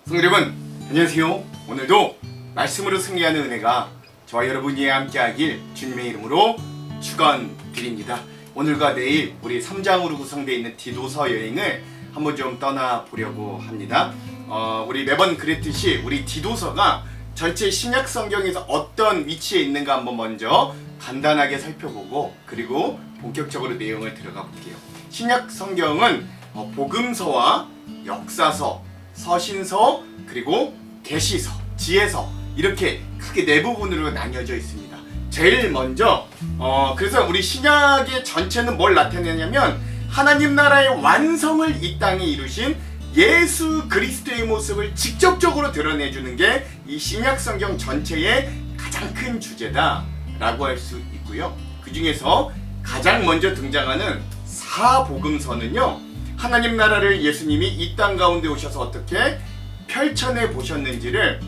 성도 여러분, 안녕하세요. 오늘도 말씀으로 승리하는 은혜가 저와 여러분이 함께하길 주님의 이름으로 축원드립니다. 오늘과 내일 우리 3장으로 구성되어 있는 디도서 여행을 한번 좀 떠나보려고 합니다. 우리 매번 그랬듯이 우리 디도서가 전체 신약 성경에서 어떤 위치에 있는가 한번 먼저 간단하게 살펴보고 그리고 본격적으로 내용을 들어가 볼게요. 신약 성경은 복음서와 역사서, 서신서, 그리고 계시서, 지혜서 이렇게 크게 네 부분으로 나뉘어져 있습니다. 제일 먼저 그래서 우리 신약의 전체는 뭘 나타내냐면 하나님 나라의 완성을 이 땅에 이루신 예수 그리스도의 모습을 직접적으로 드러내주는 게 이 신약 성경 전체의 가장 큰 주제다라고 할 수 있고요. 그 중에서 가장 먼저 등장하는 사복음서는요, 하나님 나라를 예수님이 이 땅 가운데 오셔서 어떻게 펼쳐내 보셨는지를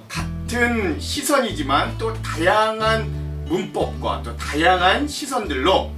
같은 시선이지만 또 다양한 문법과 또 다양한 시선들로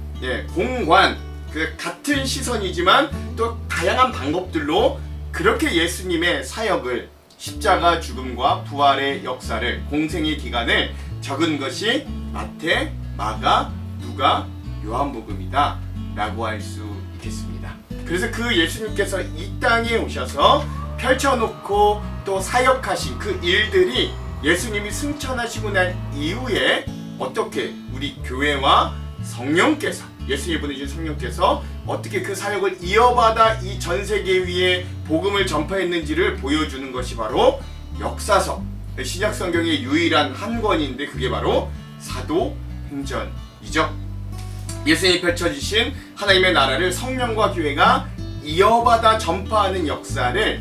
공관, 그 같은 시선이지만 또 다양한 방법들로 그렇게 예수님의 사역을, 십자가 죽음과 부활의 역사를, 공생의 기간을 적은 것이 마태, 마가, 누가, 요한복음이다 라고 할 수 있겠습니다. 그래서 그 예수님께서 이 땅에 오셔서 펼쳐놓고 또 사역하신 그 일들이 예수님이 승천하시고 난 이후에 어떻게 우리 교회와 성령께서, 예수님이 보내주신 성령께서 어떻게 그 사역을 이어받아 이 전 세계 위에 복음을 전파했는지를 보여주는 것이 바로 역사서, 신약 성경의 유일한 한 권인데 그게 바로 사도행전이죠. 예수님이 펼쳐주신 하나님의 나라를 성령과 교회가 이어받아 전파하는 역사를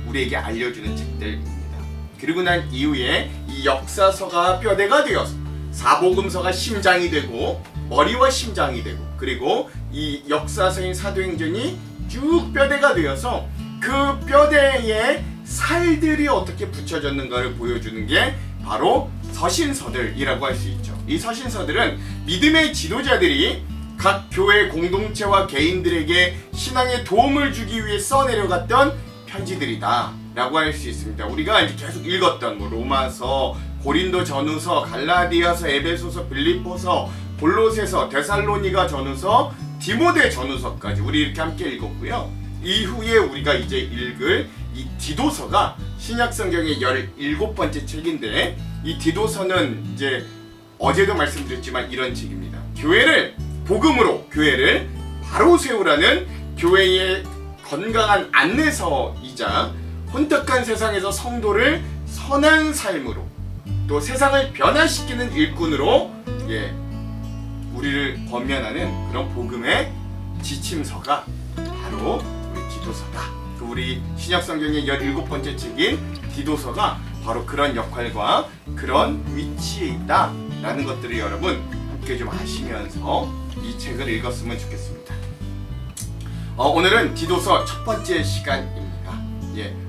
우리에게 알려주는 책들입니다. 그리고 난 이후에 이 역사서가 뼈대가 되어서 사복음서가 심장이 되고 머리와 심장이 되고, 그리고 이 역사서인 사도행전이 쭉 뼈대가 되어서 그 뼈대에 살들이 어떻게 붙여졌는가를 보여주는 게 바로 서신서들이라고 할 수 있죠. 이 서신서들은 믿음의 지도자들이 각 교회 공동체와 개인들에게 신앙에 도움을 주기 위해 써내려갔던 편지들이다 라고 할 수 있습니다. 우리가 이제 계속 읽었던 로마서, 고린도 전후서, 갈라디아서, 에베소서, 빌립보서, 골로새서, 데살로니가 전후서, 디모데 전후서까지 우리 이렇게 함께 읽었고요. 이후에 우리가 이제 읽을 이 디도서가 신약 성경의 17번째 책인데, 이 디도서는 이제 어제도 말씀드렸지만 이런 책입니다. 교회를 복음으로, 교회를 바로 세우라는 교회의 건강한 안내서이자 혼탁한 세상에서 성도를 선한 삶으로, 또 세상을 변화시키는 일꾼으로 우리를 권면하는 그런 복음의 지침서가 바로 우리 디도서다. 우리 신약 성경의 17번째 책인 디도서가 바로 그런 역할과 그런 위치에 있다라는 것들을 여러분 함께 좀 아시면서 이 책을 읽었으면 좋겠습니다. 오늘은 디도서 첫 번째 시간입니다.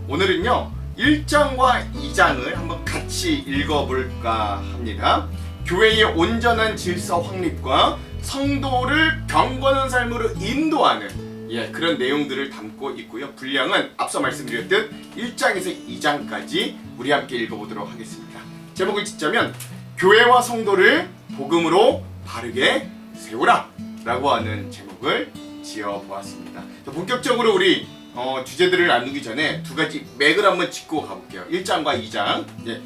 오늘은요 1장과 2장을 한번 같이 읽어볼까 합니다. 교회의 온전한 질서 확립과 성도를 경건한 삶으로 인도하는 그런 내용들을 담고 있고요. 분량은 앞서 말씀드렸듯 1장에서 2장까지 우리 함께 읽어보도록 하겠습니다. 제목을 짓자면 교회와 성도를 복음으로 바르게 세우라 라고 하는 제목을 지어보았습니다. 본격적으로 우리 주제들을 나누기 전에 두 가지 맥을 한번 짚고 가볼게요. 1장과 2장.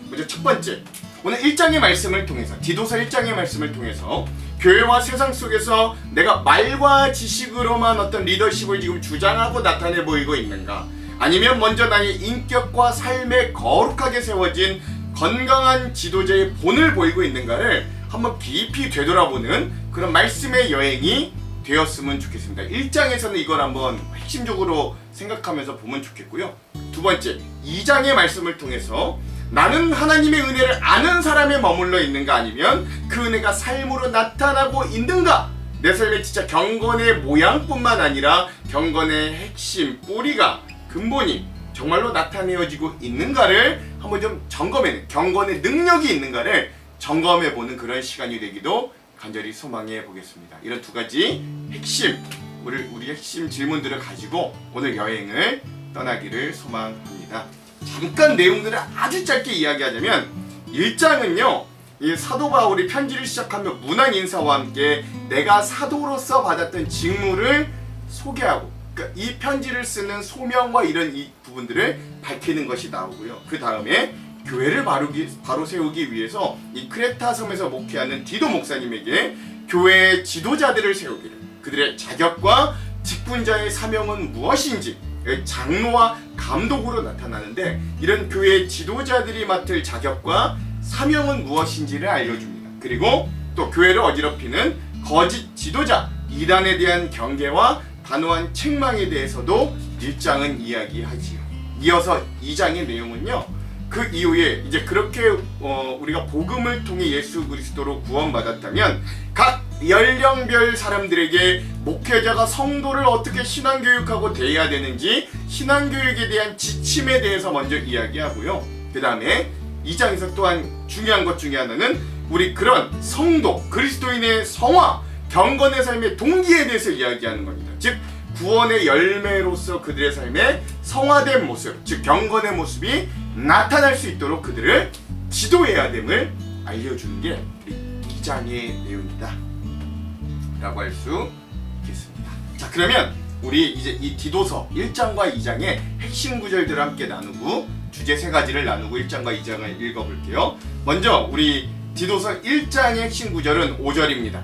먼저 첫 번째, 오늘 1장의 말씀을 통해서, 디도서 1장의 말씀을 통해서 교회와 세상 속에서 내가 말과 지식으로만 어떤 리더십을 지금 주장하고 나타내 보이고 있는가, 아니면 먼저 나의 인격과 삶에 거룩하게 세워진 건강한 지도자의 본을 보이고 있는가를 한번 깊이 되돌아보는 그런 말씀의 여행이 되었으면 좋겠습니다. 1장에서는 이걸 한번 핵심적으로 생각하면서 보면 좋겠고요. 두 번째, 2장의 말씀을 통해서 나는 하나님의 은혜를 아는 사람에 머물러 있는가, 아니면 그 은혜가 삶으로 나타나고 있는가, 내 삶의 진짜 경건의 모양뿐만 아니라 경건의 핵심, 뿌리가, 근본이 정말로 나타내어지고 있는가를 한번 좀 점검해내는, 경건의 능력이 있는가를 점검해보는 그런 시간이 되기도 간절히 소망해 보겠습니다. 이런 두 가지 핵심, 우리 핵심 질문들을 가지고 오늘 여행을 떠나기를 소망합니다. 잠깐 내용들을 아주 짧게 이야기하자면 1장은요 이 사도 바울이 편지를 시작하며 문안 인사와 함께 내가 사도로서 받았던 직무를 소개하고 그러니까 이 편지를 쓰는 소명과 이런 이 부분들을 밝히는 것이 나오고요. 그 다음에 교회를 바로 세우기 위해서 이 크레타 섬에서 목회하는 디도 목사님에게 교회의 지도자들을 세우기를, 그들의 자격과 직분자의 사명은 무엇인지 장로와 감독으로 나타나는데 이런 교회의 지도자들이 맡을 자격과 사명은 무엇인지를 알려줍니다. 그리고 또 교회를 어지럽히는 거짓 지도자 이단에 대한 경계와 단호한 책망에 대해서도 1장은 이야기하지요. 이어서 2장의 내용은요 그 이후에 이제 그렇게 우리가 복음을 통해 예수 그리스도로 구원받았다면 각 연령별 사람들에게 목회자가 성도를 어떻게 신앙교육하고 대해야 되는지 신앙교육에 대한 지침에 대해서 먼저 이야기하고요. 그 다음에 2장에서 또한 중요한 것 중에 하나는 우리 그런 성도 그리스도인의 성화 경건의 삶의 동기에 대해서 이야기하는 겁니다. 즉 구원의 열매로서 그들의 삶에 성화된 모습, 즉 경건의 모습이 나타날 수 있도록 그들을 지도해야 됨을 알려주는 게 2장의 내용이다 라고 할 수 있겠습니다. 자, 그러면 우리 이제 이 디도서 1장과 2장의 핵심 구절들을 함께 나누고 주제 3가지를 나누고 1장과 2장을 읽어볼게요. 먼저 우리 디도서 1장의 핵심 구절은 5절입니다.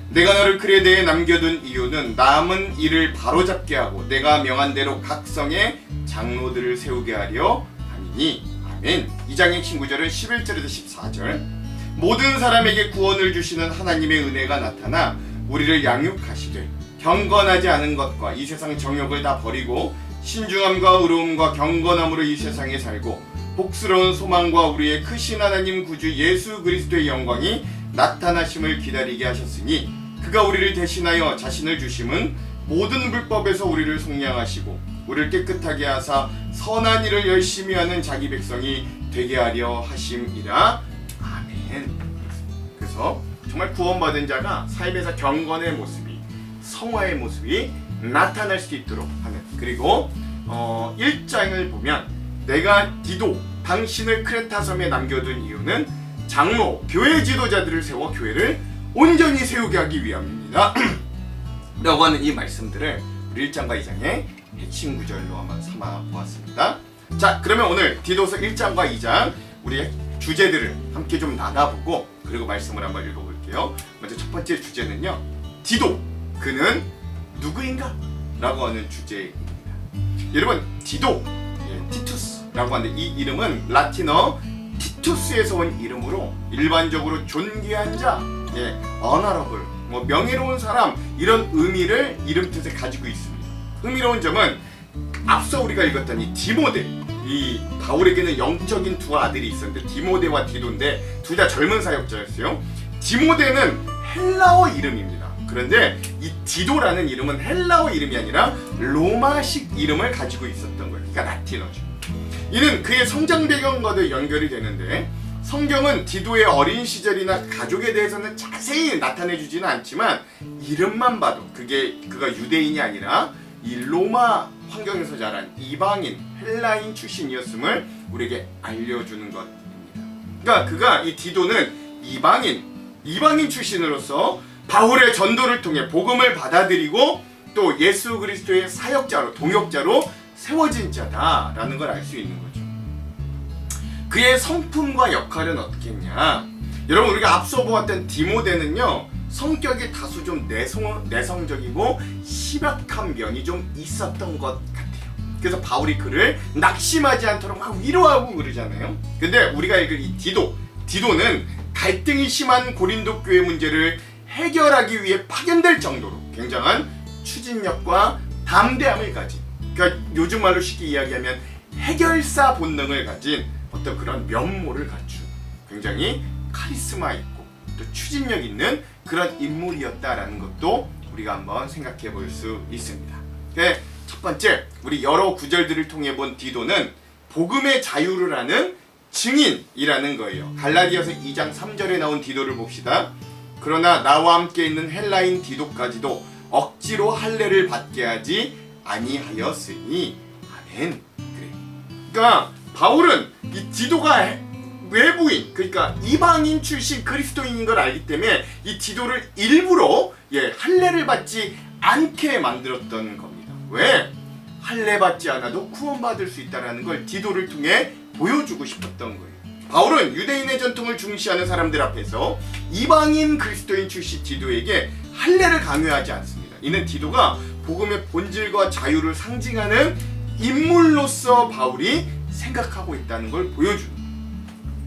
내가 너를 크레대에 남겨둔 이유는 남은 일을 바로잡게 하고 내가 명한 대로 각 성에 장로들을 세우게 하려 함이니. 아멘. 2장의 핵심 구절은 11절에서 14절. 모든 사람에게 구원을 주시는 하나님의 은혜가 나타나 우리를 양육하시되 경건하지 않은 것과 이 세상 정욕을 다 버리고 신중함과 의로움과 경건함으로 이 세상에 살고 복스러운 소망과 우리의 크신 하나님 구주 예수 그리스도의 영광이 나타나심을 기다리게 하셨으니 그가 우리를 대신하여 자신을 주심은 모든 불법에서 우리를 속량하시고 우리를 깨끗하게 하사 선한 일을 열심히 하는 자기 백성이 되게 하려 하심이라. 아멘. 그래서 정말 구원받은 자가 삶에서 경건의 모습이 성화의 모습이 나타날 수 있도록 하는, 그리고 1장을 보면 내가 디도 당신을 크레타 섬에 남겨둔 이유는 장로 교회 지도자들을 세워 교회를 온전히 세우게 하기 위함입니다 라고 하는 이 말씀들을 우리 1장과 2장의 핵심 구절로 한번 삼아 보았습니다. 자, 그러면 오늘 디도서 1장과 2장 우리의 주제들을 함께 좀 나눠보고 그리고 말씀을 한번 읽어볼게요. 먼저 첫 번째 주제는요, 디도 그는 누구인가? 라고 하는 주제입니다. 여러분, 디도, 티투스라고 하는데 이 이름은 라틴어 티투스에서 온 이름으로 일반적으로 존귀한 자, honorable, 명예로운 사람, 이런 의미를 이름 뜻에 가지고 있습니다. 흥미로운 점은 앞서 우리가 읽었던 이 디모데, 이 바울에게는 영적인 두 아들이 있었는데 디모데와 디도인데 둘 다 젊은 사역자였어요. 디모데는 헬라어 이름입니다. 그런데 이 디도라는 이름은 헬라어 이름이 아니라 로마식 이름을 가지고 있었던 거예요. 그러니까 라틴어죠. 이는 그의 성장 배경과도 연결이 되는데 성경은 디도의 어린 시절이나 가족에 대해서는 자세히 나타내주지는 않지만 이름만 봐도 그가 유대인이 아니라 이 로마 환경에서 자란 이방인, 헬라인 출신이었음을 우리에게 알려주는 것입니다. 그러니까 그가 이 디도는 이방인 출신으로서 바울의 전도를 통해 복음을 받아들이고 또 예수 그리스도의 사역자로, 동역자로 세워진 자다라는 걸 알 수 있는 거죠. 그의 성품과 역할은 어떻겠냐? 여러분, 우리가 앞서 보았던 디모데는요, 성격이 다소 좀 내성적이고 심약한 면이 좀 있었던 것 같아요. 그래서 바울이 그를 낙심하지 않도록 막 위로하고 그러잖아요. 근데 우리가 읽을 이 디도는 갈등이 심한 고린도 교회 문제를 해결하기 위해 파견될 정도로 굉장한 추진력과 담대함을 가진, 그러니까 요즘 말로 쉽게 이야기하면 해결사 본능을 가진 어떤 그런 면모를 갖춘 굉장히 카리스마 있고 또 추진력 있는 그런 인물이었다라는 것도 우리가 한번 생각해 볼 수 있습니다. 첫 번째, 우리 여러 구절들을 통해 본 디도는 복음의 자유를 하는 증인이라는 거예요. 갈라디아서 2장 3절에 나온 디도를 봅시다. 그러나 나와 함께 있는 헬라인 디도까지도 억지로 할례를 받게 하지 아니하였으니. 아멘. 그래. 그러니까 바울은 이 디도가 외부인, 그러니까 이방인 출신 그리스도인인 걸 알기 때문에 이 디도를 일부러 할례를 받지 않게 만들었던 겁니다. 왜? 할례 받지 않아도 구원받을 수 있다는 걸 디도를 통해 보여주고 싶었던 거예요. 바울은 유대인의 전통을 중시하는 사람들 앞에서 이방인 그리스도인 출신 디도에게 할례를 강요하지 않습니다. 이는 디도가 복음의 본질과 자유를 상징하는 인물로서 바울이 생각하고 있다는 걸 보여주는 거예요.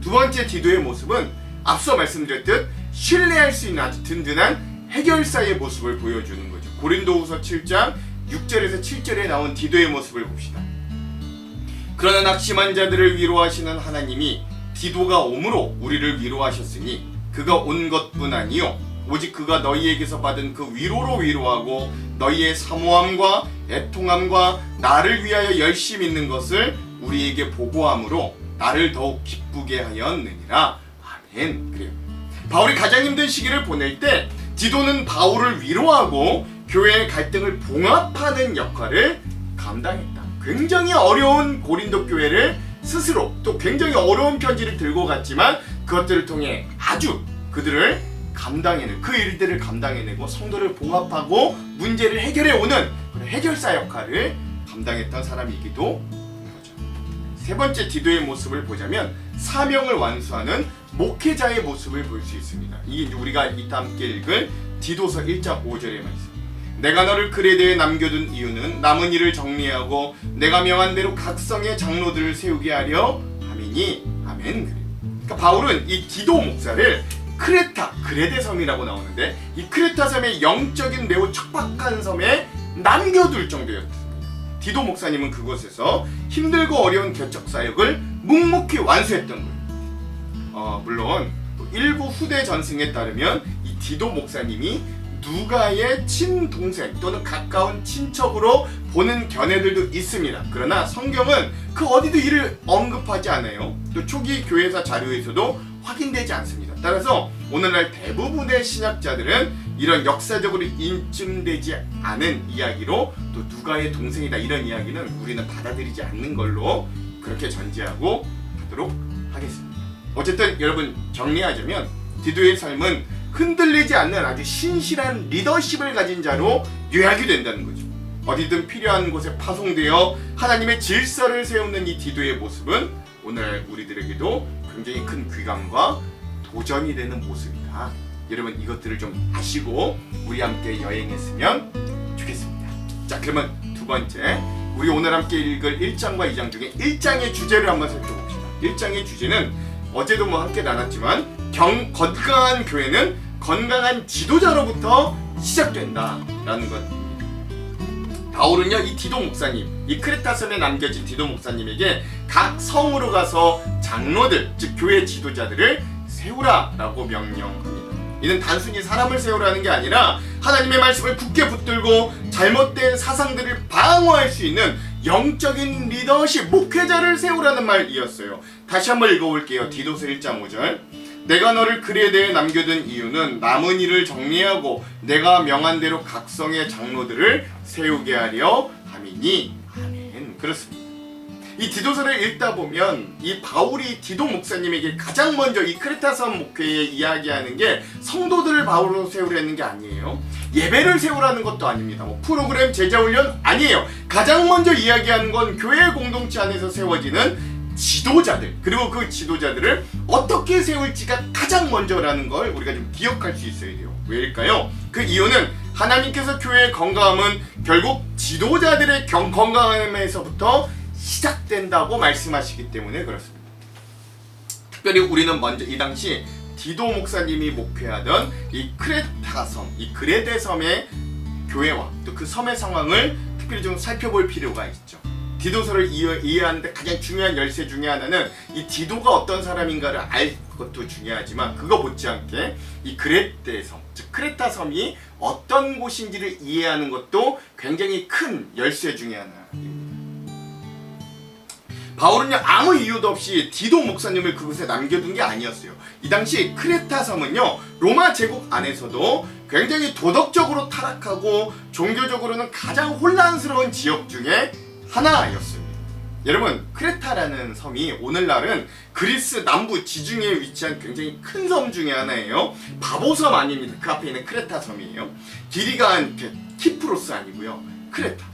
두 번째 디도의 모습은 앞서 말씀드렸듯 신뢰할 수 있는 아주 든든한 해결사의 모습을 보여주는 거죠. 고린도후서 7장 6절에서 7절에 나온 디도의 모습을 봅시다. 그러나 낙심한 자들을 위로하시는 하나님이 디도가 옴으로 우리를 위로하셨으니 그가 온 것뿐 아니요 오직 그가 너희에게서 받은 그 위로로 위로하고 너희의 사모함과 애통함과 나를 위하여 열심히 있는 것을 우리에게 보고함으로 나를 더욱 기쁘게 하였느니라. 아멘. 그래요. 바울이 가장 힘든 시기를 보낼 때 디도는 바울을 위로하고 교회의 갈등을 봉합하는 역할을 감당했다. 굉장히 어려운 고린도 교회를 스스로 또 굉장히 어려운 편지를 들고 갔지만 그것들을 통해 아주 그들을 감당해내고 그 일들을 감당해내고 성도를 봉합하고 문제를 해결해 오는 해결사 역할을 감당했던 사람이기도 한 거죠. 세 번째 디도의 모습을 보자면 사명을 완수하는 목회자의 모습을 볼 수 있습니다. 이게 우리가 이따 함께 읽을 디도서 1장 5절의 말씀. 내가 너를 그레데에 남겨둔 이유는 남은 일을 정리하고 내가 명한 대로 각성의 장로들을 세우게 하려 함이니. 아멘. 그러니까 바울은 이 디도 목사를 그레데 섬이라고 나오는데 이 크레타 섬의 영적인 매우 척박한 섬에 남겨둘 정도였습니다. 디도 목사님은 그곳에서 힘들고 어려운 개척 사역을 묵묵히 완수했던 거예요. 물론 일부 후대 전승에 따르면 이 디도 목사님이 누가의 친동생 또는 가까운 친척으로 보는 견해들도 있습니다. 그러나 성경은 그 어디도 이를 언급하지 않아요. 또 초기 교회사 자료에서도 확인되지 않습니다. 따라서 오늘날 대부분의 신학자들은 이런 역사적으로 인증되지 않은 이야기로 또 누가의 동생이다 이런 이야기는 우리는 받아들이지 않는 걸로 그렇게 전제하고 하도록 하겠습니다. 어쨌든 여러분 정리하자면 디도의 삶은 흔들리지 않는 아주 신실한 리더십을 가진 자로 요약이 된다는 거죠. 어디든 필요한 곳에 파송되어 하나님의 질서를 세우는 이 디도의 모습은 오늘 우리들에게도 굉장히 큰 귀감과 도전이 되는 모습이다. 여러분 이것들을 좀 아시고 우리 함께 여행했으면 좋겠습니다. 자, 그러면 두 번째 우리 오늘 함께 읽을 1장과 2장 중에 1장의 주제를 한번 살펴봅시다. 1장의 주제는 어제도 함께 나눴지만 건강한 교회는 건강한 지도자로부터 시작된다라는 것입니다. 바울은요 이 디도 목사님, 이 크레타 섬에 남겨진 디도 목사님에게 각 성으로 가서 장로들, 즉 교회 지도자들을 세우라라고 명령합니다. 이는 단순히 사람을 세우라는 게 아니라 하나님의 말씀을 굳게 붙들고 잘못된 사상들을 방어할 수 있는 영적인 리더십, 목회자를 세우라는 말이었어요. 다시 한번 읽어볼게요. 디도서 1장 5절. 내가 너를 그레데에 남겨둔 이유는 남은 일을 정리하고 내가 명한 대로 각성의 장로들을 세우게 하려 함이니. 아멘. 그렇습니다. 이 디도서를 읽다 보면 이 바울이 디도 목사님에게 가장 먼저 이 크레타섬 목회에 이야기하는 게 성도들을 바울로 세우려는 게 아니에요. 예배를 세우라는 것도 아닙니다. 프로그램 제자훈련 아니에요. 가장 먼저 이야기하는 건 교회 공동체 안에서 세워지는 지도자들, 그리고 그 지도자들을 어떻게 세울지가 가장 먼저라는 걸 우리가 좀 기억할 수 있어야 돼요. 왜일까요? 그 이유는 하나님께서 교회의 건강함은 결국 지도자들의 건강함에서부터 시작된다고 말씀하시기 때문에 그렇습니다. 특별히 우리는 먼저 이 당시 디도 목사님이 목회하던 이 크레타섬, 이 그레데 섬의 교회와 또 그 섬의 상황을 특별히 좀 살펴볼 필요가 있죠. 디도서를 이해하는데 가장 중요한 열쇠 중에 하나는 이 디도가 어떤 사람인가를 알 것도 중요하지만 그거 못지않게 이 그레데 섬, 즉 크레타 섬이 어떤 곳인지를 이해하는 것도 굉장히 큰 열쇠 중에 하나입니다. 바울은요 아무 이유도 없이 디도 목사님을 그곳에 남겨둔 게 아니었어요. 이 당시 크레타 섬은요 로마 제국 안에서도 굉장히 도덕적으로 타락하고 종교적으로는 가장 혼란스러운 지역 중에 하나였습니다. 여러분, 크레타라는 섬이 오늘날은 그리스 남부 지중해에 위치한 굉장히 큰 섬 중에 하나예요. 바보섬 아닙니다. 그 앞에 있는 크레타 섬이에요. 길이가 키프로스 아니고요. 크레타.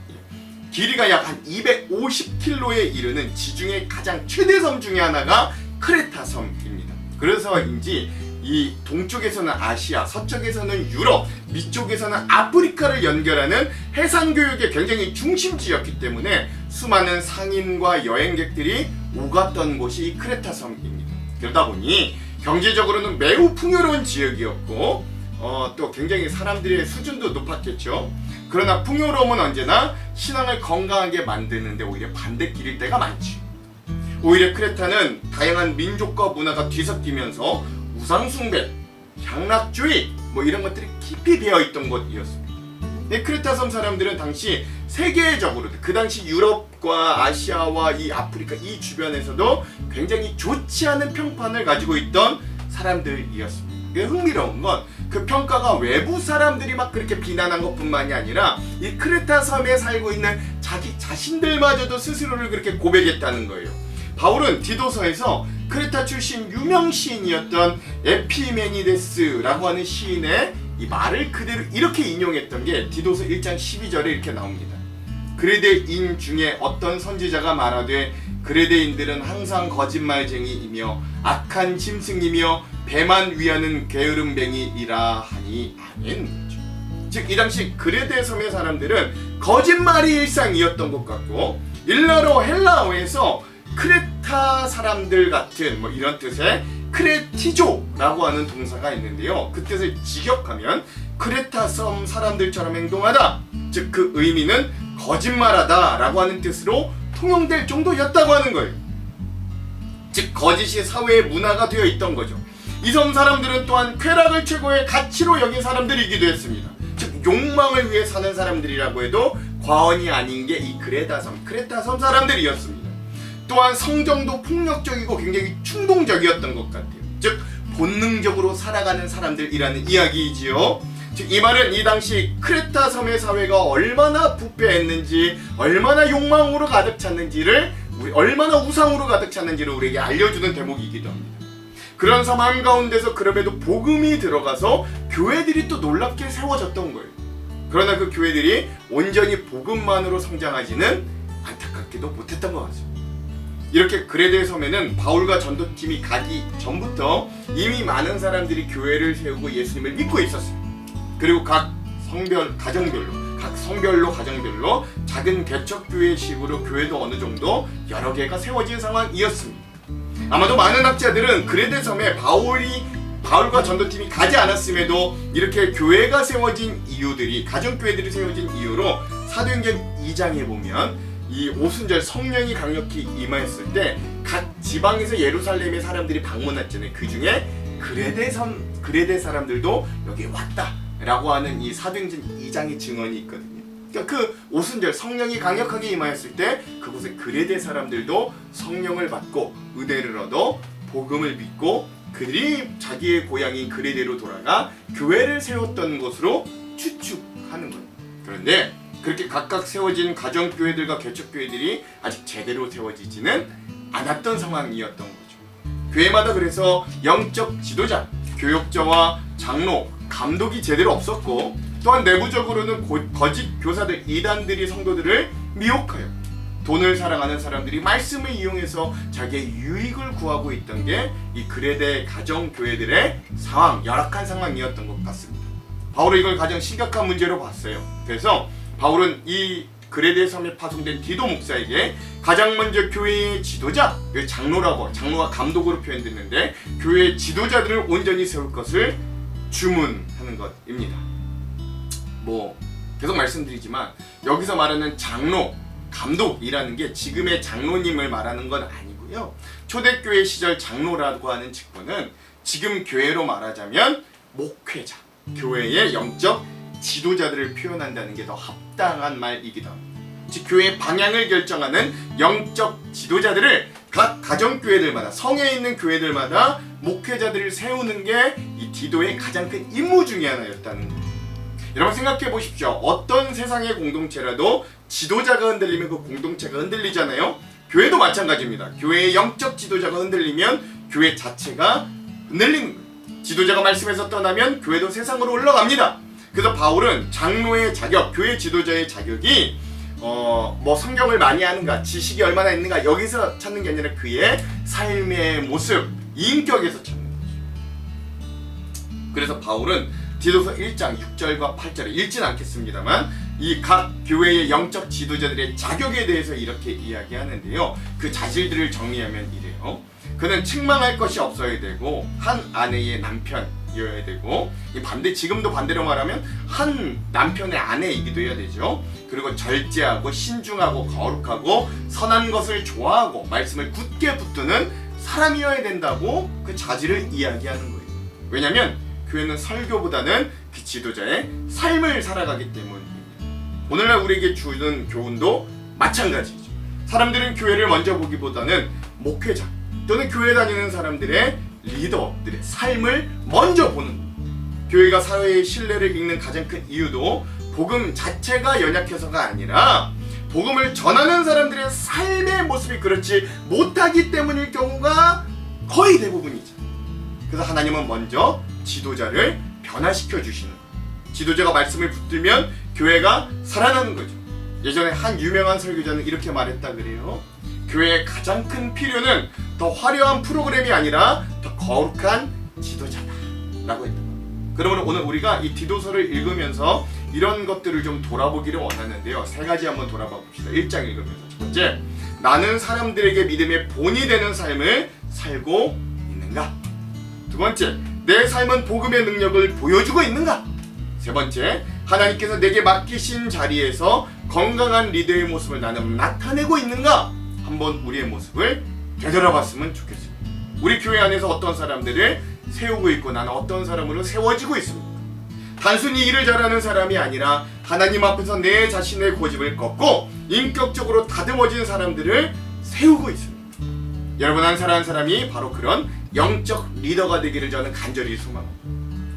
길이가 약 한 250km에 이르는 지중해 가장 최대 섬 중에 하나가 크레타 섬입니다. 그래서인지 이 동쪽에서는 아시아, 서쪽에서는 유럽, 밑쪽에서는 아프리카를 연결하는 해상 교역의 굉장히 중심지였기 때문에 수많은 상인과 여행객들이 오갔던 곳이 이 크레타 섬입니다. 그러다 보니 경제적으로는 매우 풍요로운 지역이었고 또 굉장히 사람들의 수준도 높았겠죠. 그러나 풍요로움은 언제나 신앙을 건강하게 만드는데 오히려 반대길일 때가 많지. 오히려 크레타는 다양한 민족과 문화가 뒤섞이면서 우상숭배, 향락주의 이런 것들이 깊이 배어있던 곳이었습니다. 크레타 섬 사람들은 당시 세계적으로 그 당시 유럽과 아시아와 이 아프리카 이 주변에서도 굉장히 좋지 않은 평판을 가지고 있던 사람들이었습니다. 흥미로운 건 그 평가가 외부 사람들이 막 그렇게 비난한 것뿐만이 아니라 이 크레타 섬에 살고 있는 자기 자신들마저도 스스로를 그렇게 고백했다는 거예요. 바울은 디도서에서 크레타 출신 유명 시인이었던 에피메니데스라고 하는 시인의 이 말을 그대로 이렇게 인용했던 게 디도서 1장 12절에 이렇게 나옵니다. 그레데인 중에 어떤 선지자가 말하되 그레데인들은 항상 거짓말쟁이이며 악한 짐승이며 배만 위하는 게으름뱅이이라 하니 아멘. 즉 이 당시 그레데 섬의 사람들은 거짓말이 일상이었던 것 같고, 일러로 헬라어에서 크레타 사람들 같은 이런 뜻의 크레티조라고 하는 동사가 있는데요. 그 뜻을 직역하면 크레타 섬 사람들처럼 행동하다, 즉 그 의미는 거짓말하다 라고 하는 뜻으로 통용될 정도였다고 하는 거예요. 즉 거짓이 사회의 문화가 되어 있던 거죠. 이 섬 사람들은 또한 쾌락을 최고의 가치로 여긴 사람들이기도 했습니다. 즉 욕망을 위해 사는 사람들이라고 해도 과언이 아닌 게 이 크레타 섬 사람들이었습니다. 또한 성정도 폭력적이고 굉장히 충동적이었던 것 같아요. 즉 본능적으로 살아가는 사람들이라는 이야기이지요. 즉 이 말은 이 당시 크레타 섬의 사회가 얼마나 부패했는지, 얼마나 욕망으로 가득 찼는지를, 얼마나 우상으로 가득 찼는지를 우리에게 알려주는 대목이기도 합니다. 그런 섬 한가운데서 그럼에도 복음이 들어가서 교회들이 또 놀랍게 세워졌던 거예요. 그러나 그 교회들이 온전히 복음만으로 성장하지는 안타깝게도 못했던 것 같습니다. 이렇게 그레데 섬에는 바울과 전도팀이 가기 전부터 이미 많은 사람들이 교회를 세우고 예수님을 믿고 있었어요. 그리고 각 성별로 가정별로 작은 개척교회식으로 교회도 어느 정도 여러 개가 세워진 상황이었습니다. 아마도 많은 학자들은 그레데 섬에 바울과 전도팀이 가지 않았음에도 이렇게 교회가 세워진 이유들이, 가정교회들이 세워진 이유로 사도행전 2장에 보면 이 오순절 성령이 강력히 임하였을 때 각 지방에서 예루살렘에 사람들이 방문했잖아요. 그 중에 그레데 사람들도 여기 왔다 라고 하는 이 사도행전 2장의 증언이 있거든요. 그러니까 그 오순절 성령이 강력하게 임하였을 때 그곳에 그레데 사람들도 성령을 받고 은혜를 얻어 복음을 믿고 그들이 자기의 고향인 그레데로 돌아가 교회를 세웠던 것으로 추측하는 거예요. 그런데 그렇게 각각 세워진 가정교회들과 개척교회들이 아직 제대로 세워지지는 않았던 상황이었던 거죠. 교회마다 그래서 영적 지도자, 교역자와 장로, 감독이 제대로 없었고, 또한 내부적으로는 거짓 교사들, 이단들이 성도들을 미혹하여 돈을 사랑하는 사람들이 말씀을 이용해서 자기의 유익을 구하고 있던 게 이 그레데 가정교회들의 상황, 열악한 상황이었던 것 같습니다. 바울은 이걸 가장 심각한 문제로 봤어요. 그래서 바울은 이 그레데 섬에 파송된 디도 목사에게 가장 먼저 교회의 지도자, 장로가 감독으로 표현됐는데 교회의 지도자들을 온전히 세울 것을 주문하는 것입니다. 계속 말씀드리지만 여기서 말하는 장로, 감독이라는 게 지금의 장로님을 말하는 건 아니고요. 초대교회 시절 장로라고 하는 직분은 지금 교회로 말하자면 목회자, 교회의 영적 지도자들을 표현한다는 게 더 합당한 말이기도 합니다. 즉 교회의 방향을 결정하는 영적 지도자들을 각 가정교회들마다, 성에 있는 교회들마다 목회자들을 세우는 게 이 디도의 가장 큰 임무 중에 하나였다는 거예요. 여러분 생각해 보십시오. 어떤 세상의 공동체라도 지도자가 흔들리면 그 공동체가 흔들리잖아요. 교회도 마찬가지입니다. 교회의 영적 지도자가 흔들리면 교회 자체가 흔들리는 거예요. 지도자가 말씀에서 떠나면 교회도 세상으로 흘러갑니다. 그래서 바울은 장로의 자격, 교회 지도자의 자격이 뭐 성경을 많이 아는가, 지식이 얼마나 있는가 여기서 찾는 게 아니라 그의 삶의 모습, 인격에서 찾는 거죠. 그래서 바울은 디도서 1장 6절과 8절에 읽진 않겠습니다만 이 각 교회의 영적 지도자들의 자격에 대해서 이렇게 이야기하는데요. 그 자질들을 정리하면 이래요. 그는 책망할 것이 없어야 되고 한 아내의 남편이어야 되고, 지금도 반대로 말하면 한 남편의 아내이기도 해야 되죠. 그리고 절제하고 신중하고 거룩하고 선한 것을 좋아하고 말씀을 굳게 붙드는 사람이어야 된다고 그 자질을 이야기하는 거예요. 왜냐하면 교회는 설교보다는 그 지도자의 삶을 살아가기 때문입니다. 오늘날 우리에게 주는 교훈도 마찬가지죠. 사람들은 교회를 먼저 보기보다는 목회자 또는 교회 다니는 사람들의 리더들의 삶을 먼저 보는 거예요. 교회가 사회의 신뢰를 잃는 가장 큰 이유도 복음 자체가 연약해서가 아니라 복음을 전하는 사람들의 삶의 모습이 그렇지 못하기 때문일 경우가 거의 대부분이죠. 그래서 하나님은 먼저 지도자를 변화시켜 주시는 거예요. 지도자가 말씀을 붙들면 교회가 살아나는 거죠. 예전에 한 유명한 설교자는 이렇게 말했다 그래요. 교회의 가장 큰 필요는 더 화려한 프로그램이 아니라 더 거룩한 지도자다 라고 했다. 그러면 오늘 우리가 이 디도서를 읽으면서 이런 것들을 좀 돌아보기를 원하는데요. 세 가지 한번 돌아봐 봅시다. 1장 읽으면서 첫 번째, 나는 사람들에게 믿음의 본이 되는 삶을 살고 있는가? 두 번째, 내 삶은 복음의 능력을 보여주고 있는가? 세 번째, 하나님께서 내게 맡기신 자리에서 건강한 리더의 모습을 나는 나타내고 있는가? 한번 우리의 모습을 되돌아봤으면 좋겠습니다. 우리 교회 안에서 어떤 사람들을 세우고 있고 나는 어떤 사람으로 세워지고 있습니다. 단순히 일을 잘하는 사람이 아니라 하나님 앞에서 내 자신의 고집을 꺾고 인격적으로 다듬어진 사람들을 세우고 있습니다. 여러분 한 사람이 바로 그런 영적 리더가 되기를 저는 간절히 소망합니다.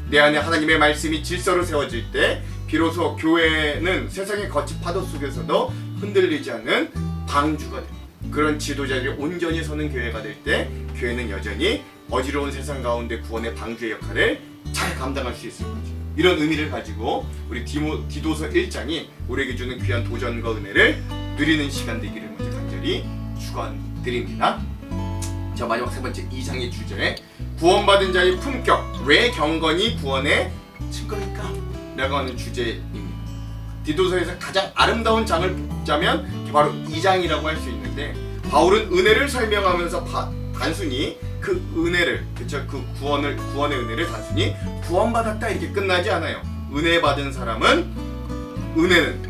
내 안에 하나님의 말씀이 질서로 세워질 때 비로소 교회는 세상의 거친 파도 속에서도 흔들리지 않는 방주가 됩니다. 그런 지도자들이 온전히 서는 교회가 될 때 교회는 여전히 어지러운 세상 가운데 구원의 방주의 역할을 잘 감당할 수 있을 거죠. 이런 의미를 가지고 우리 디도서 1장이 우리에게 주는 귀한 도전과 은혜를 누리는 시간 되기를 먼저 간절히 축원드립니다. 자, 마지막 세 번째 2장의 주제, 구원받은 자의 품격, 왜 경건이 구원의 증거일까? 라고 하는 주제입니다. 디도서에서 가장 아름다운 장을 뽑자면 바로 2장이라고 할 수 있는데, 바울은 은혜를 설명하면서 단순히 그 은혜를, 그쵸, 그 구원의 은혜를 단순히 구원받았다 이렇게 끝나지 않아요. 은혜 받은 사람은, 은혜는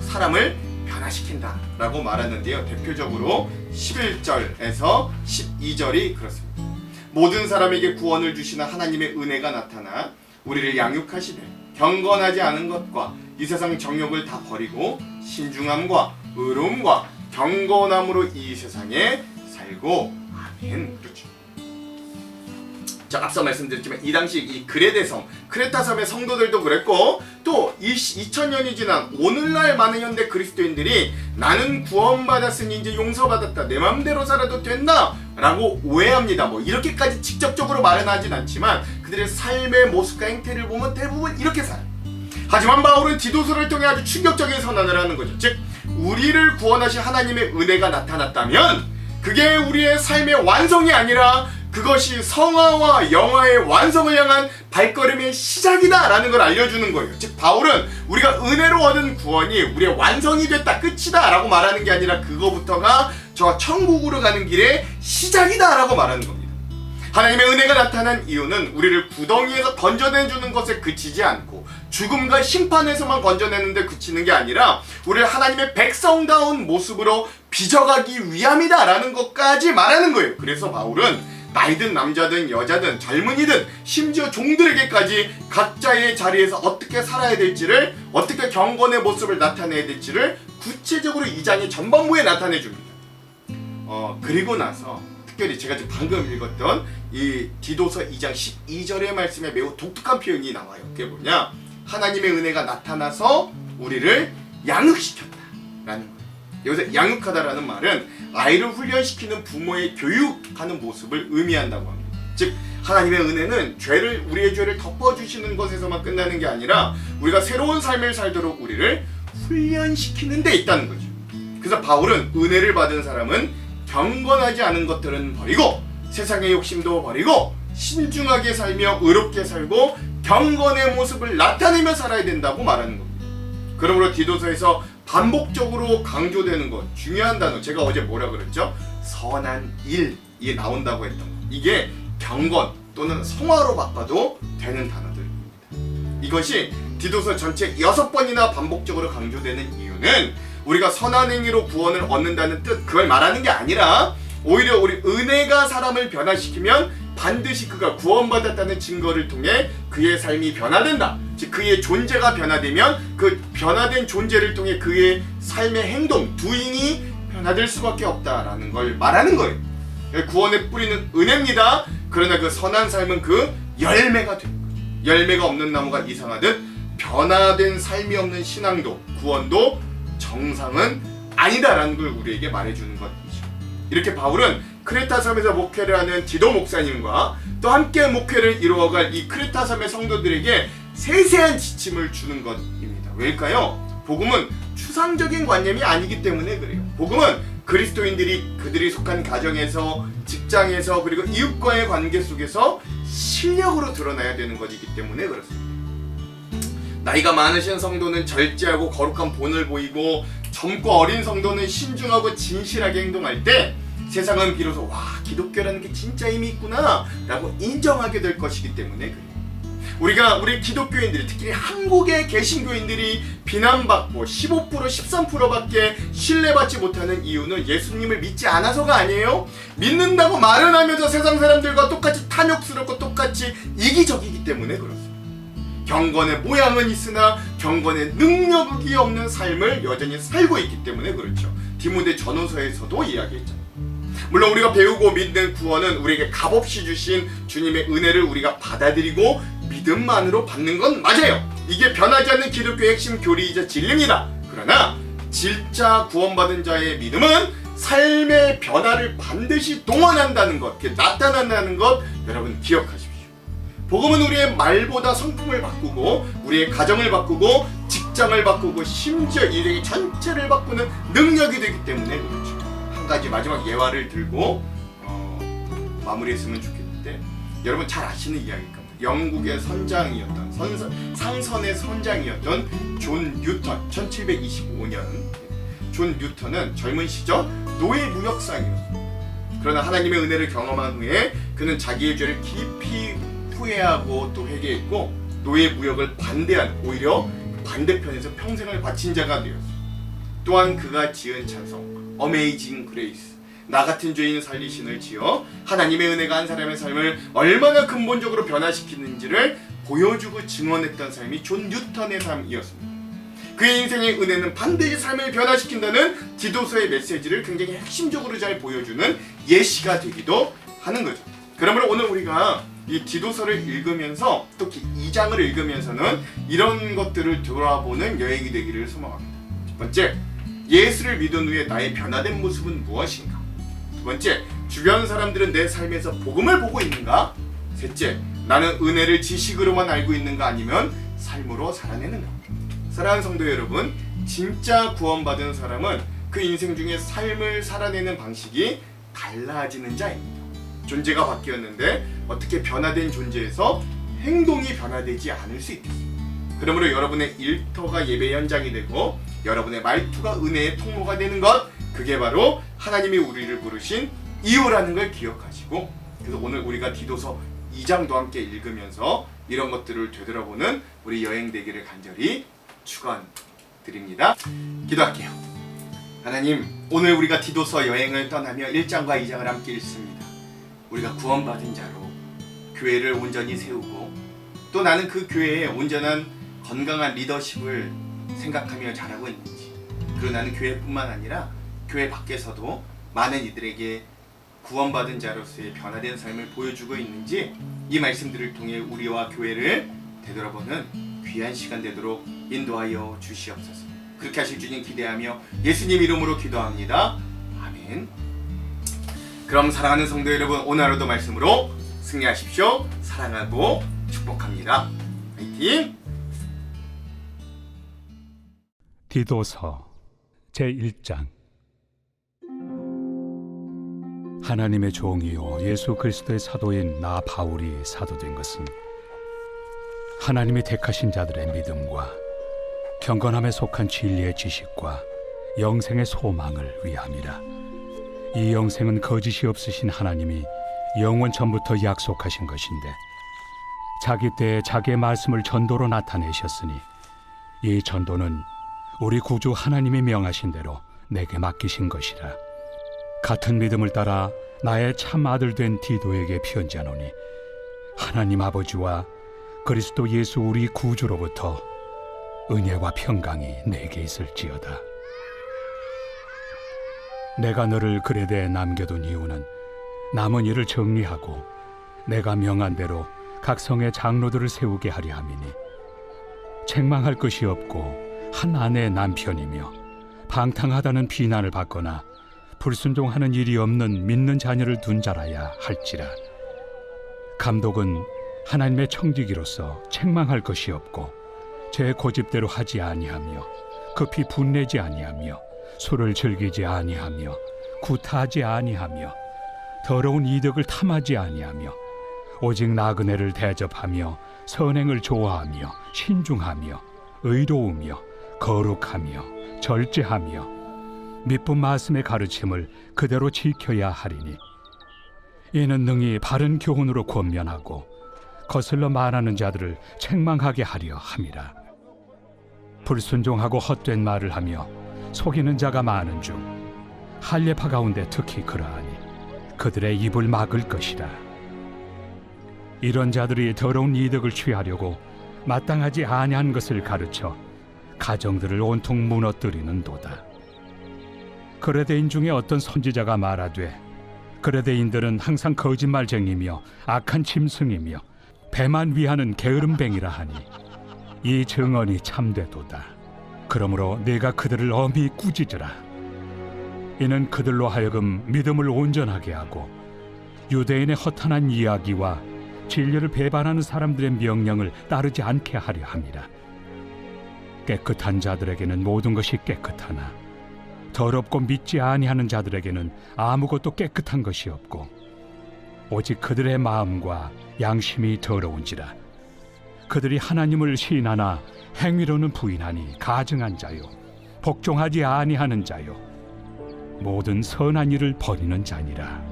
사람을 변화시킨다 라고 말하는데요. 대표적으로 11절에서 12절이 그렇습니다. 모든 사람에게 구원을 주시는 하나님의 은혜가 나타나 우리를 양육하시되 경건하지 않은 것과 이 세상 정욕을 다 버리고 신중함과 의로움과 경건함으로 이 세상에 살고. 아멘. 그렇죠. 자, 앞서 말씀드렸지만 이 당시 이 그레데 섬, 크레타 섬의 성도들도 그랬고, 또 2000년이 지난 오늘날 많은 현대 그리스도인들이 나는 구원받았으니 이제 용서받았다, 내 맘대로 살아도 된다 라고 오해합니다. 뭐 이렇게까지 직접적으로 말은 하진 않지만 그들의 삶의 모습과 행태를 보면 대부분 이렇게 살아요. 하지만 바울은 디도서를 통해 아주 충격적인 선언을 하는 거죠. 즉, 우리를 구원하신 하나님의 은혜가 나타났다면 그게 우리의 삶의 완성이 아니라 그것이 성화와 영화의 완성을 향한 발걸음의 시작이다 라는 걸 알려주는 거예요. 즉, 바울은 우리가 은혜로 얻은 구원이 우리의 완성이 됐다, 끝이다 라고 말하는 게 아니라 그거부터가 저 천국으로 가는 길의 시작이다 라고 말하는 겁니다. 하나님의 은혜가 나타난 이유는 우리를 구덩이에서 건져내주는 것에 그치지 않고 죽음과 심판에서만 건져내는데 그치는 게 아니라 우리를 하나님의 백성다운 모습으로 빚어가기 위함이다 라는 것까지 말하는 거예요. 그래서 바울은 나이든 남자든 여자든 젊은이든 심지어 종들에게까지 각자의 자리에서 어떻게 살아야 될지를, 어떻게 경건의 모습을 나타내야 될지를 구체적으로 이 장의 전반부에 나타내 줍니다. 그리고 나서 특별히 제가 지금 방금 읽었던 이 디도서 2장 12절의 말씀에 매우 독특한 표현이 나와요. 그게 뭐냐? 하나님의 은혜가 나타나서 우리를 양육시켰다 라는 거예요. 여기서 양육하다라는 말은 아이를 훈련시키는 부모의 교육하는 모습을 의미한다고 합니다. 즉 하나님의 은혜는 우리의 죄를 덮어주시는 것에서만 끝나는 게 아니라 우리가 새로운 삶을 살도록 우리를 훈련시키는 데 있다는 거죠. 그래서 바울은 은혜를 받은 사람은 경건하지 않은 것들은 버리고 세상의 욕심도 버리고 신중하게 살며 의롭게 살고 경건의 모습을 나타내며 살아야 된다고 말하는 겁니다. 그러므로 디도서에서 반복적으로 강조되는 것, 중요한 단어, 제가 어제 뭐라 그랬죠? 선한 일이 나온다고 했던 것. 이게 경건 또는 성화로 바꿔도 되는 단어들입니다. 이것이 디도서 전체 6번이나 반복적으로 강조되는 이유는 우리가 선한 행위로 구원을 얻는다는 뜻, 그걸 말하는 게 아니라 오히려 우리 은혜가 사람을 변화시키면 반드시 그가 구원받았다는 증거를 통해 그의 삶이 변화된다. 즉 그의 존재가 변화되면 그 변화된 존재를 통해 그의 삶의 행동, doing이 변화될 수밖에 없다라는 걸 말하는 거예요. 구원의 뿌리는 은혜입니다. 그러나 그 선한 삶은 그 열매가 되는 거예요. 열매가 없는 나무가 이상하듯 변화된 삶이 없는 신앙도, 구원도 정상은 아니다라는 걸 우리에게 말해주는 것이죠. 이렇게 바울은 크레타 섬에서 목회를 하는 디도 목사님과 또 함께 목회를 이루어갈 이 크레타 섬의 성도들에게 세세한 지침을 주는 것입니다. 왜일까요? 복음은 추상적인 관념이 아니기 때문에 그래요. 복음은 그리스도인들이 그들이 속한 가정에서, 직장에서, 그리고 이웃과의 관계 속에서 실력으로 드러나야 되는 것이기 때문에 그렇습니다. 나이가 많으신 성도는 절제하고 거룩한 본을 보이고 젊고 어린 성도는 신중하고 진실하게 행동할 때 세상은 비로소 와, 기독교라는 게 진짜 힘이 있구나 라고 인정하게 될 것이기 때문에 그래요. 우리 기독교인들이, 특히 한국의 개신교인들이 비난받고 15% 13%밖에 신뢰받지 못하는 이유는 예수님을 믿지 않아서가 아니에요. 믿는다고 말은 하면서 세상 사람들과 똑같이 탐욕스럽고 똑같이 이기적이기 때문에 그렇습니다. 경건의 모양은 있으나 경건의 능력이 없는 삶을 여전히 살고 있기 때문에 그렇죠. 디모데 전후서에서도 이야기했잖아요. 물론 우리가 배우고 믿는 구원은 우리에게 값없이 주신 주님의 은혜를 우리가 받아들이고 믿음만으로 받는 건 맞아요. 이게 변하지 않는 기독교의 핵심 교리이자 진리입니다. 그러나 진짜 구원받은 자의 믿음은 삶의 변화를 반드시 동원한다는 것, 나타난다는 것 여러분 기억하십시오. 복음은 우리의 말보다 성품을 바꾸고 우리의 가정을 바꾸고 직장을 바꾸고 심지어 인생의 전체를 바꾸는 능력이 되기 때문에 그렇죠. 한 가지 마지막 예화를 들고 마무리했으면 좋겠는데, 여러분 잘 아시는 이야기일 겁니다. 영국의 선장이었던 상선의 선장이었던 존 뉴턴, 1725년 존 뉴턴은 젊은 시절 노예 무역상이었습니다. 그러나 하나님의 은혜를 경험한 후에 그는 자기의 죄를 깊이 후회하고 또 회개했고 노예 무역을 반대한, 오히려 반대편에서 평생을 바친 자가 되었습니다. 또한 그가 지은 찬송 Amazing Grace, 나 같은 죄인 살리신을 지어 하나님의 은혜가 한 사람의 삶을 얼마나 근본적으로 변화시키는지를 보여주고 증언했던 삶이 존 뉴턴의 삶이었습니다. 그의 인생의 은혜는 반드시 삶을 변화시킨다는 디도서의 메시지를 굉장히 핵심적으로 잘 보여주는 예시가 되기도 하는 거죠. 그러므로 오늘 우리가 이 디도서를 읽으면서, 특히 2장을 읽으면서는 이런 것들을 돌아보는 여행이 되기를 소망합니다. 첫 번째, 예수를 믿은 후에 나의 변화된 모습은 무엇인가? 두 번째, 주변 사람들은 내 삶에서 복음을 보고 있는가? 셋째, 나는 은혜를 지식으로만 알고 있는가 아니면 삶으로 살아내는가? 사랑하는 성도 여러분, 진짜 구원받은 사람은 그 인생 중에 삶을 살아내는 방식이 달라지는 자입니다. 존재가 바뀌었는데 어떻게 변화된 존재에서 행동이 변화되지 않을 수 있겠습니까? 그러므로 여러분의 일터가 예배 현장이 되고 여러분의 말투가 은혜의 통로가 되는 것, 그게 바로 하나님이 우리를 부르신 이유라는 걸 기억하시고, 그래서 오늘 우리가 디도서 2장도 함께 읽으면서 이런 것들을 되돌아보는 우리 여행 되기를 간절히 축원드립니다. 기도할게요. 하나님, 오늘 우리가 디도서 여행을 떠나며 1장과 2장을 함께 읽습니다. 우리가 구원받은 자로 교회를 온전히 세우고 또 나는 그 교회에 온전한 건강한 리더십을 생각하며 잘하고 있는지, 그리고 나는 교회뿐만 아니라 교회 밖에서도 많은 이들에게 구원받은 자로서의 변화된 삶을 보여주고 있는지, 이 말씀들을 통해 우리와 교회를 되돌아보는 귀한 시간 되도록 인도하여 주시옵소서. 그렇게 하실 주님 기대하며 예수님 이름으로 기도합니다. 아멘. 그럼 사랑하는 성도 여러분, 오늘 하루도 말씀으로 승리하십시오. 사랑하고 축복합니다. 화이팅! 디도서 제1장. 하나님의 종이요 예수 그리스도의 사도인 나 바울이 사도된 것은 하나님이 택하신 자들의 믿음과 경건함에 속한 진리의 지식과 영생의 소망을 위함이라. 이 영생은 거짓이 없으신 하나님이 영원 전부터 약속하신 것인데 자기 때에 자기의 말씀을 전도로 나타내셨으니 이 전도는 우리 구주 하나님이 명하신 대로 내게 맡기신 것이라. 같은 믿음을 따라 나의 참 아들 된 디도에게 편지하노니 하나님 아버지와 그리스도 예수 우리 구주로부터 은혜와 평강이 내게 있을지어다. 내가 너를 그레데에 남겨둔 이유는 남은 일을 정리하고 내가 명한 대로 각 성의 장로들을 세우게 하려 함이니 책망할 것이 없고 한 아내의 남편이며 방탕하다는 비난을 받거나 불순종하는 일이 없는 믿는 자녀를 둔 자라야 할지라. 감독은 하나님의 청지기로서 책망할 것이 없고 제 고집대로 하지 아니하며 급히 분내지 아니하며 술을 즐기지 아니하며 구타하지 아니하며 더러운 이득을 탐하지 아니하며 오직 나그네를 대접하며 선행을 좋아하며 신중하며 의로우며 거룩하며 절제하며 미쁜 말씀의 가르침을 그대로 지켜야 하리니 이는 능히 바른 교훈으로 권면하고 거슬러 말하는 자들을 책망하게 하려 함이라. 불순종하고 헛된 말을 하며 속이는 자가 많은 중 할례파 가운데 특히 그러하니 그들의 입을 막을 것이라. 이런 자들이 더러운 이득을 취하려고 마땅하지 아니한 것을 가르쳐 가정들을 온통 무너뜨리는도다. 그레데인 중에 어떤 선지자가 말하되 그레데인들은 항상 거짓말쟁이며 악한 짐승이며 배만 위하는 게으름뱅이라 하니 이 증언이 참되도다. 그러므로 네가 그들을 엄히 꾸짖으라. 이는 그들로 하여금 믿음을 온전하게 하고 유대인의 허탄한 이야기와 진리를 배반하는 사람들의 명령을 따르지 않게 하려 함이라. 깨끗한 자들에게는 모든 것이 깨끗하나 더럽고 믿지 아니하는 자들에게는 아무것도 깨끗한 것이 없고 오직 그들의 마음과 양심이 더러운지라. 그들이 하나님을 시인하나 행위로는 부인하니 가증한 자요 복종하지 아니하는 자요 모든 선한 일을 버리는 자니라.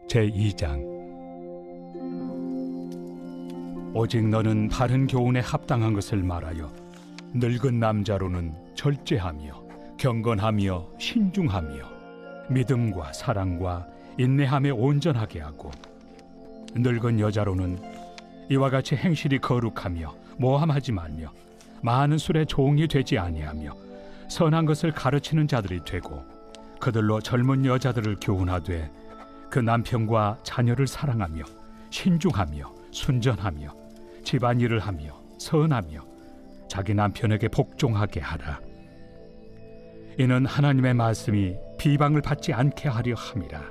제2장. 오직 너는 바른 교훈에 합당한 것을 말하여 늙은 남자로는 절제하며 경건하며 신중하며 믿음과 사랑과 인내함에 온전하게 하고 늙은 여자로는 이와 같이 행실이 거룩하며 모함하지 말며 많은 술에 종이 되지 아니하며 선한 것을 가르치는 자들이 되고 그들로 젊은 여자들을 교훈하되 그 남편과 자녀를 사랑하며 신중하며 순전하며 집안일을 하며 선하며 자기 남편에게 복종하게 하라. 이는 하나님의 말씀이 비방을 받지 않게 하려 함이라.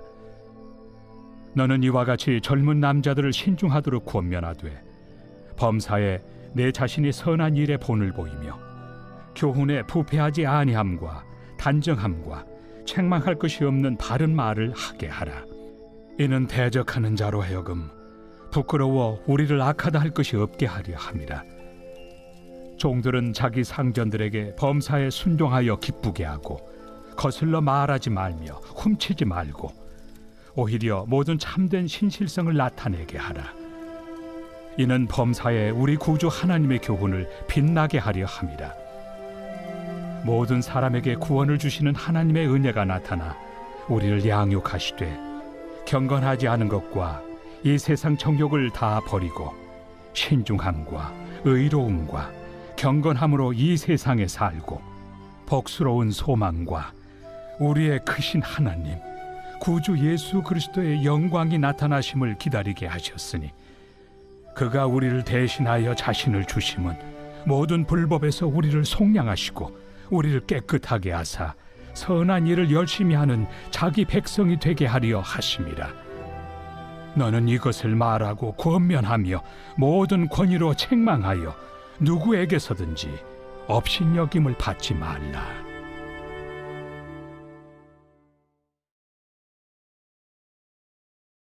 너는 이와 같이 젊은 남자들을 신중하도록 권면하되 범사에 내 자신이 선한 일에 본을 보이며 교훈에 부패하지 아니함과 단정함과 책망할 것이 없는 바른 말을 하게 하라. 이는 대적하는 자로 하여금 부끄러워 우리를 악하다 할 것이 없게 하려 함이라. 종들은 자기 상전들에게 범사에 순종하여 기쁘게 하고 거슬러 말하지 말며 훔치지 말고 오히려 모든 참된 신실성을 나타내게 하라. 이는 범사에 우리 구주 하나님의 교훈을 빛나게 하려 함이라. 모든 사람에게 구원을 주시는 하나님의 은혜가 나타나 우리를 양육하시되 경건하지 않은 것과 이 세상 정욕을 다 버리고 신중함과 의로움과 경건함으로 이 세상에 살고 복스러운 소망과 우리의 크신 하나님 구주 예수 그리스도의 영광이 나타나심을 기다리게 하셨으니 그가 우리를 대신하여 자신을 주심은 모든 불법에서 우리를 속량하시고 우리를 깨끗하게 하사 선한 일을 열심히 하는 자기 백성이 되게 하려 하심이라. 너는 이것을 말하고 권면하며 모든 권위로 책망하여 누구에게서든지 업신여김을 받지 말라.